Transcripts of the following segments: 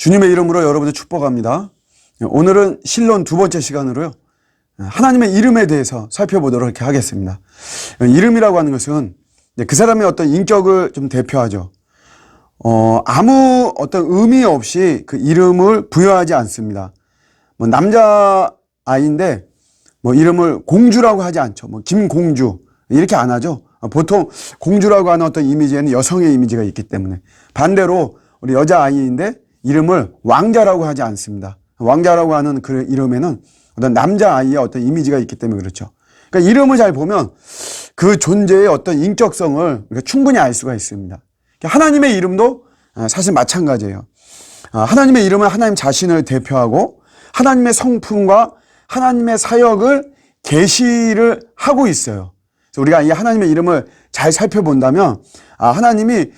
주님의 이름으로 여러분을 축복합니다. 오늘은 신론 두 번째 시간으로요, 하나님의 이름에 대해서 살펴보도록 이렇게 하겠습니다. 이름이라고 하는 것은 그 사람의 어떤 인격을 좀 대표하죠. 아무 어떤 의미 없이 그 이름을 부여하지 않습니다. 뭐 남자 아이인데 뭐 이름을 공주라고 하지 않죠. 뭐 김공주 이렇게 안 하죠. 보통 공주라고 하는 어떤 이미지에는 여성의 이미지가 있기 때문에, 반대로 우리 여자 아이인데 이름을 왕자라고 하지 않습니다. 왕자라고 하는 그 이름에는 어떤 남자 아이의 어떤 이미지가 있기 때문에 그렇죠. 그러니까 이름을 잘 보면 그 존재의 어떤 인격성을 충분히 알 수가 있습니다. 하나님의 이름도 사실 마찬가지예요. 하나님의 이름은 하나님 자신을 대표하고 하나님의 성품과 하나님의 사역을 계시를 하고 있어요. 그래서 우리가 이 하나님의 이름을 잘 살펴본다면, 하나님이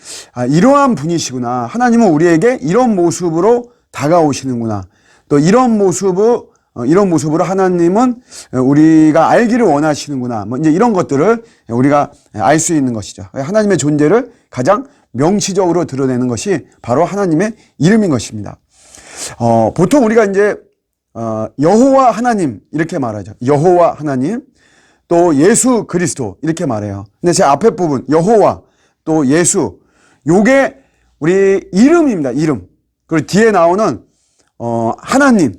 이러한 분이시구나. 하나님은 우리에게 이런 모습으로 다가오시는구나. 또 이런 모습으로 하나님은 우리가 알기를 원하시는구나. 뭐 이제 이런 것들을 우리가 알 수 있는 것이죠. 하나님의 존재를 가장 명시적으로 드러내는 것이 바로 하나님의 이름인 것입니다. 보통 우리가 이제 여호와 하나님 이렇게 말하죠. 여호와 하나님, 또 예수 그리스도 이렇게 말해요. 근데 제 앞에 부분 여호와 또 예수, 요게 우리 이름입니다. 이름. 그리고 뒤에 나오는 하나님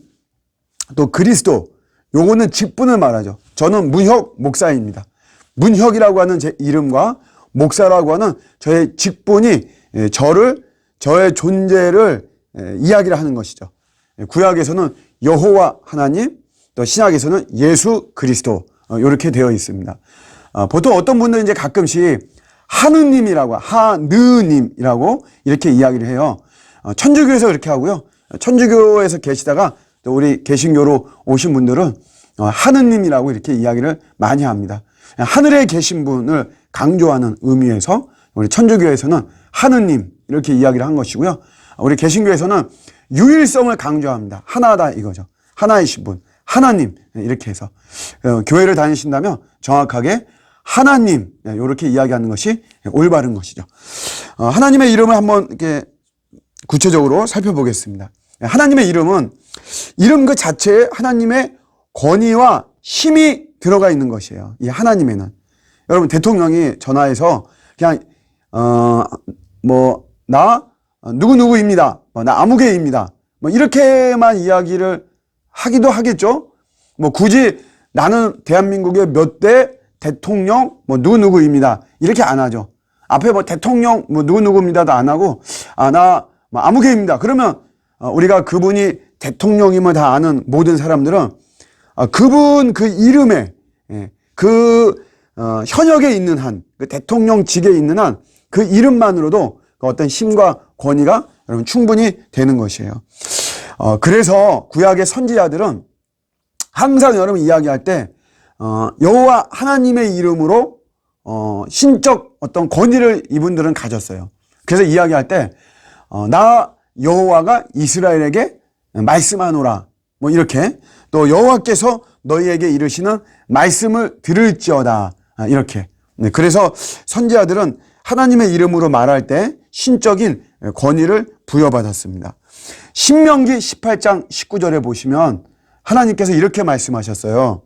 또 그리스도, 요거는 직분을 말하죠. 저는 문혁 목사입니다. 문혁이라고 하는 제 이름과 목사라고 하는 저의 직분이 저의 존재를 이야기를 하는 것이죠. 구약에서는 여호와 하나님, 또 신약에서는 예수 그리스도, 이렇게 되어 있습니다. 보통 어떤 분들은 이제 가끔씩 하느님이라고, 하느님이라고 이렇게 이야기를 해요. 천주교에서 그렇게 하고요. 천주교에서 계시다가 또 우리 개신교로 오신 분들은 하느님이라고 이렇게 이야기를 많이 합니다. 하늘에 계신 분을 강조하는 의미에서 우리 천주교에서는 하느님 이렇게 이야기를 한 것이고요. 우리 개신교에서는 유일성을 강조합니다. 하나다 이거죠. 하나이신 분, 하나님 이렇게 해서 교회를 다니신다면 정확하게 하나님 이렇게 이야기하는 것이 올바른 것이죠. 하나님의 이름을 한번 이렇게 구체적으로 살펴보겠습니다. 하나님의 이름은 이름 그 자체에 하나님의 권위와 힘이 들어가 있는 것이에요. 이 하나님에는. 여러분, 대통령이 전화해서 그냥 나 누구누구입니다. 나 아무개입니다. 이렇게만 이야기를 하기도 하겠죠. 굳이 나는 대한민국의 몇 대 대통령 누구누구입니다. 이렇게 안 하죠. 앞에 대통령 누구누구입니다도 안 하고 나 아무개입니다. 그러면 우리가 그분이 대통령임을 다 아는 모든 사람들은 그분 그 이름에 현역에 있는 한, 그 대통령직에 있는 한 그 이름만으로도 그 어떤 힘과 권위가 여러분 충분히 되는 것이에요. 그래서 구약의 선지자들은 항상 여러분 이야기할 때 여호와 하나님의 이름으로 신적 어떤 권위를 이분들은 가졌어요. 그래서 이야기할 때 나 여호와가 이스라엘에게 말씀하노라 이렇게, 또 여호와께서 너희에게 이르시는 말씀을 들을지어다 이렇게. 그래서 선지자들은 하나님의 이름으로 말할 때 신적인 권위를 부여받았습니다. 신명기 18장 19절에 보시면 하나님께서 이렇게 말씀하셨어요.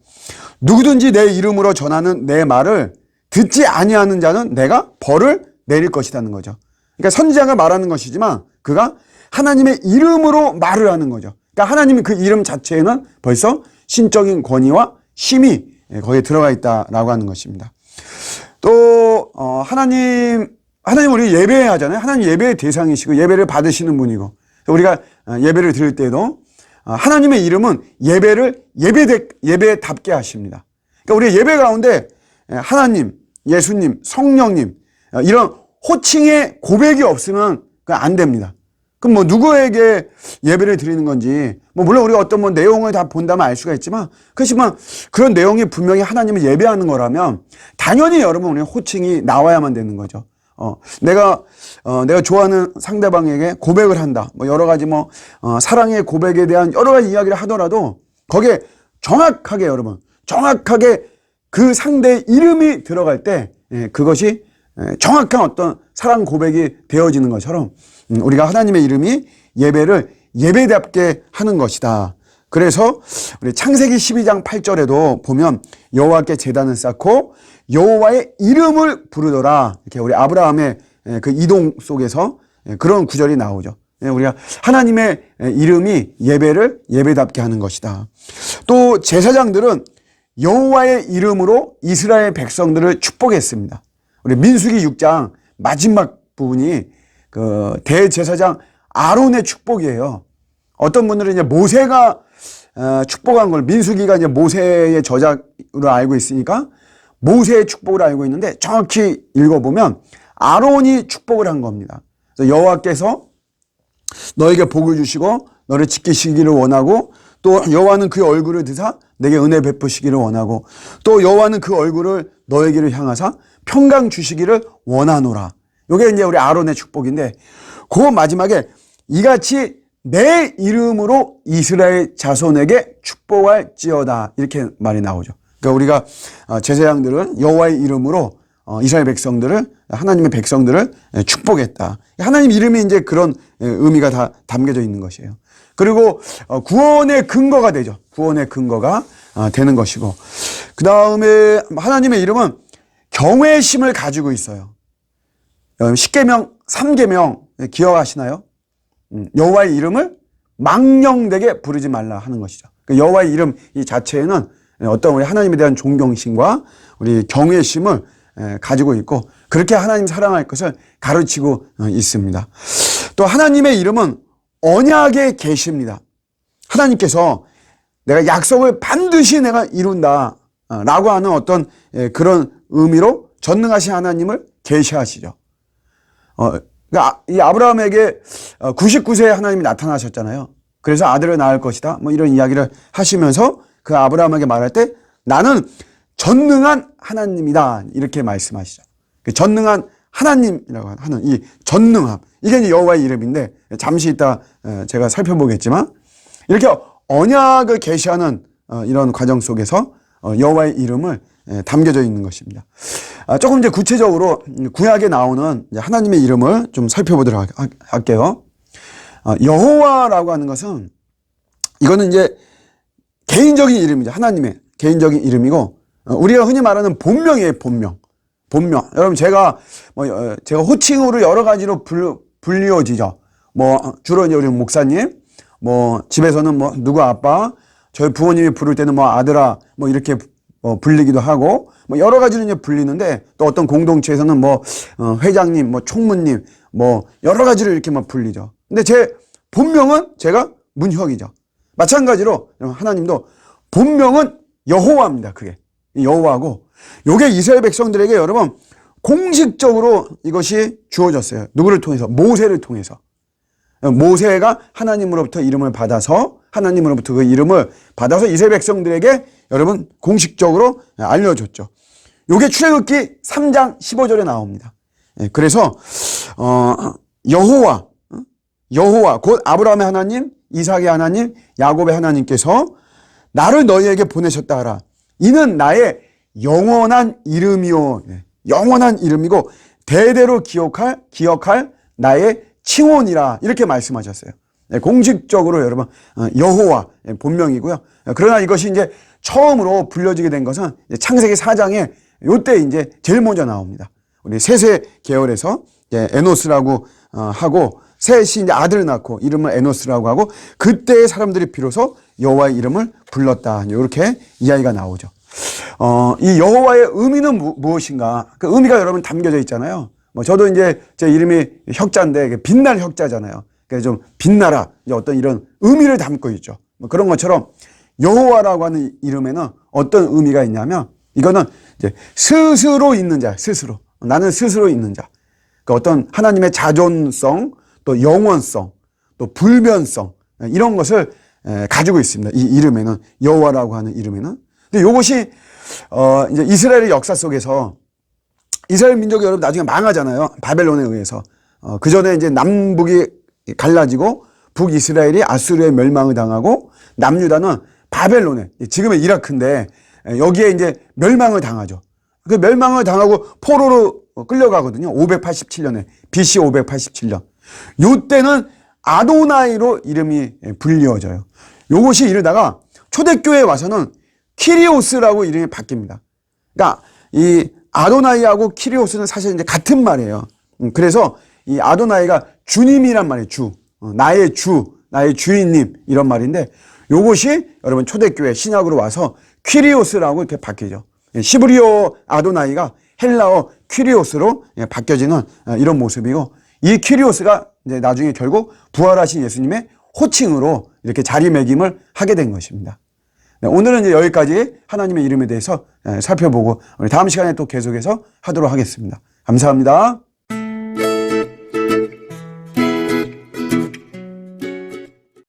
누구든지 내 이름으로 전하는 내 말을 듣지 아니하는 자는 내가 벌을 내릴 것이라는 거죠. 그러니까 선지자가 말하는 것이지만 그가 하나님의 이름으로 말을 하는 거죠. 그러니까 하나님의 그 이름 자체에는 벌써 신적인 권위와 힘이 거기에 들어가 있다라고 하는 것입니다. 또 하나님 우리 예배하잖아요. 하나님 예배의 대상이시고 예배를 받으시는 분이고, 우리가 예배를 드릴 때도 하나님의 이름은 예배를 예배답게 하십니다. 그러니까 우리 예배 가운데 하나님, 예수님, 성령님 이런 호칭의 고백이 없으면 안 됩니다. 그럼 누구에게 예배를 드리는 건지, 물론 우리가 어떤 내용을 다 본다면 알 수가 있지만, 그렇지만 그런 내용이 분명히 하나님을 예배하는 거라면 당연히 여러분 우리 호칭이 나와야만 되는 거죠. 내가 좋아하는 상대방에게 고백을 한다. 여러 가지 사랑의 고백에 대한 여러 가지 이야기를 하더라도 거기에 정확하게 그 상대의 이름이 들어갈 때 그것이 정확한 어떤 사랑 고백이 되어지는 것처럼 우리가 하나님의 이름이 예배를 예배답게 하는 것이다. 그래서 우리 창세기 12장 8절에도 보면 여호와께 제단을 쌓고 여호와의 이름을 부르더라. 이렇게 우리 아브라함의 그 이동 속에서 그런 구절이 나오죠. 우리가 하나님의 이름이 예배를 예배답게 하는 것이다. 또 제사장들은 여호와의 이름으로 이스라엘 백성들을 축복했습니다. 우리 민수기 6장 마지막 부분이 그 대제사장 아론의 축복이에요. 어떤 분들은 이제 모세가 축복한 걸, 민수기가 이제 모세의 저작으로 알고 있으니까 모세의 축복을 알고 있는데 정확히 읽어보면 아론이 축복을 한 겁니다. 그래서 여호와께서 너에게 복을 주시고 너를 지키시기를 원하고, 또 여호와는 그 얼굴을 드사 내게 은혜 베푸시기를 원하고, 또 여호와는 그 얼굴을 너에게로 향하사 평강 주시기를 원하노라. 이게 이제 우리 아론의 축복인데, 그 마지막에 이같이 내 이름으로 이스라엘 자손에게 축복할지어다, 이렇게 말이 나오죠. 그러니까 우리가 제사장들은 여호와의 이름으로 이스라엘 백성들을, 하나님의 백성들을 축복했다. 하나님 이름이 이제 그런 의미가 다 담겨져 있는 것이에요. 그리고 구원의 근거가 되죠. 구원의 근거가 되는 것이고, 그 다음에 하나님의 이름은 경외심을 가지고 있어요. 십계명 3계명 기억하시나요? 여호와의 이름을 망령되게 부르지 말라 하는 것이죠. 여호와의 이름 이 자체에는 어떤 우리 하나님에 대한 존경심과 우리 경외심을 가지고 있고, 그렇게 하나님 사랑할 것을 가르치고 있습니다. 또 하나님의 이름은 언약의 계시입니다. 하나님께서 내가 약속을 반드시 내가 이룬다 라고 하는 어떤 그런 의미로 전능하신 하나님을 계시하시죠. 그러니까 이 아브라함에게 99세에 하나님이 나타나셨잖아요. 그래서 아들을 낳을 것이다, 뭐 이런 이야기를 하시면서 그 아브라함에게 말할 때 나는 전능한 하나님이다, 이렇게 말씀하시죠. 전능한 하나님이라고 하는 이 전능함, 이게 이제 여호와의 이름인데, 잠시 이따 제가 살펴보겠지만, 이렇게 언약을 계시하는 이런 과정 속에서 여호와의 이름을 담겨져 있는 것입니다. 조금 이제 구체적으로 구약에 나오는 하나님의 이름을 좀 살펴보도록 할게요. 여호와라고 하는 것은, 이거는 이제 개인적인 이름이죠. 하나님의 개인적인 이름이고, 우리가 흔히 말하는 본명이에요. 본명. 여러분, 제가 호칭으로 여러 가지로 불리워지죠. 주로 이제 우리 목사님, 집에서는 누구 아빠, 저희 부모님이 부를 때는 아들아, 이렇게 불리기도 하고, 여러 가지로 이제 불리는데, 또 어떤 공동체에서는 회장님, 총무님, 여러 가지로 이렇게 불리죠. 근데 제 본명은 제가 문혁이죠. 마찬가지로 하나님도 본명은 여호와입니다. 그게 여호와고, 요게 이스라엘 백성들에게 여러분 공식적으로 이것이 주어졌어요. 누구를 통해서? 모세를 통해서. 모세가 하나님으로부터 이름을 받아서, 하나님으로부터 그 이름을 받아서 이스라엘 백성들에게 여러분 공식적으로 알려줬죠. 요게 출애굽기 3장 15절에 나옵니다. 그래서 여호와 곧 아브라함의 하나님, 이삭의 하나님, 야곱의 하나님께서 나를 너희에게 보내셨다 하라. 이는 나의 영원한 이름이요, 영원한 이름이고 대대로 기억할 나의 칭혼이라, 이렇게 말씀하셨어요. 공식적으로 여러분 여호와 본명이고요. 그러나 이것이 이제 처음으로 불려지게 된 것은 창세기 4장에 요때 이제 제일 먼저 나옵니다. 우리 셋의 계열에서 에노스라고 하고, 셋이 이제 아들을 낳고 이름을 에노스라고 하고, 그때 사람들이 비로소 여호와의 이름을 불렀다, 이렇게 이야기가 나오죠. 이 여호와의 의미는 무엇인가? 그 의미가 여러분 담겨져 있잖아요. 저도 이제 제 이름이 혁자인데 빛날 혁자잖아요. 그래서 좀 빛나라, 어떤 이런 의미를 담고 있죠. 그런 것처럼 여호와라고 하는 이름에는 어떤 의미가 있냐면, 이거는 이제 스스로 있는 자, 스스로. 나는 스스로 있는 자. 그러니까 어떤 하나님의 자존성, 또 영원성, 또 불변성, 이런 것을 가지고 있습니다. 이 이름에는, 여호와라고 하는 이름에는. 근데 이것이 이제 이스라엘의 역사 속에서, 이스라엘 민족이 여러분 나중에 망하잖아요. 바벨론에 의해서. 그 전에 이제 남북이 갈라지고 북이스라엘이 아수르의 멸망을 당하고, 남유다는 바벨론에, 지금의 이라크인데 여기에 이제 멸망을 당하죠. 그 멸망을 당하고 포로로 끌려가거든요. 587년에, BC 587년. 요때는 아도나이로 이름이 불리워져요. 요것이 이르다가 초대교회에 와서는 키리오스라고 이름이 바뀝니다. 그러니까 이 아도나이하고 키리오스는 사실 이제 같은 말이에요. 그래서 이 아도나이가 주님이란 말이에요. 나의 나의 주인님 이런 말인데 요것이 여러분 초대교회 신약으로 와서 퀴리오스라고 이렇게 바뀌죠. 시브리오 아도나이가 헬라어 퀴리오스로 바뀌어지는 이런 모습이고 이 퀴리오스가 이제 나중에 결국 부활하신 예수님의 호칭으로 이렇게 자리매김을 하게 된 것입니다. 오늘은 이제 여기까지 하나님의 이름에 대해서 살펴보고 우리 다음 시간에 또 계속해서 하도록 하겠습니다. 감사합니다.